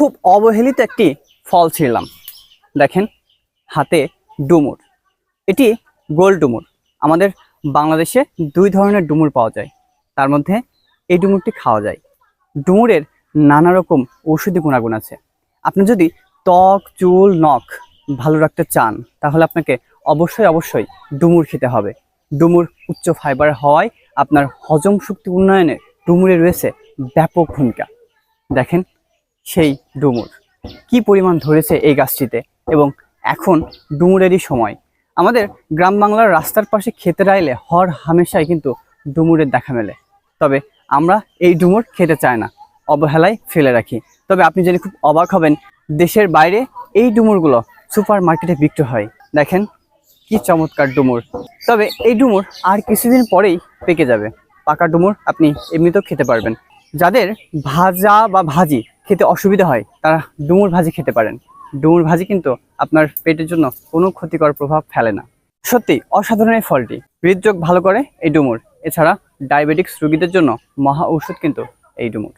খুব অবহেলিত একটি ফল ছিঁড়লাম। দেখেন হাতে ডুমুর, এটি গোল ডুমুর। আমাদের বাংলাদেশে দুই ধরনের ডুমুর পাওয়া যায়, তার মধ্যে এই ডুমুরটি খাওয়া যায়। ডুমুরের নানা রকম ঔষধি গুণাগুণ আছে। আপনি যদি ত্বক, চুল, নখ ভালো রাখতে চান তাহলে আপনাকে অবশ্যই ডুমুর খেতে হবে। ডুমুর উচ্চ ফাইবার হওয়ায় আপনার হজম শক্তি উন্নয়নে ডুমুরে রয়েছে ব্যাপক ভূমিকা। দেখেন সেই ডুমুর কি পরিমাণ ধরেছে এই গাছটিতে, এবং এখন ডুমুরেরই সময়। আমাদের গ্রাম বাংলার রাস্তার পাশে খেতে আইলে হর হামেশাই কিন্তু ডুমুরের দেখা মেলে, তবে আমরা এই ডুমুর খেতে চাই না, অবহেলায় ফেলে রাখি। তবে আপনি জেনে খুব অবাক হবেন, দেশের বাইরে এই ডুমুরগুলো সুপার মার্কেটে বিক্রি হয়। দেখেন কি চমৎকার ডুমুর। তবে এই ডুমুর আর কিছুদিন পরেই পেকে যাবে। পাকা ডুমুর আপনি এমনিতেও খেতে পারবেন। যাদের ভাজা বা ভাজি খেতে অসুবিধা হয় তারা ডুমুর ভাজি খেতে পারেন। ডুমুর ভাজি কিন্তু আপনার পেটের জন্য কোনো ক্ষতিকর প্রভাব ফেলে না। সত্যি অসাধারণ এই ফলটি, হৃদরোগ ভালো করে এই ডুমুর। এছাড়া ডায়াবেটিক্স রোগীদের জন্য মহা ঔষধ কিন্তু এই ডুমুর।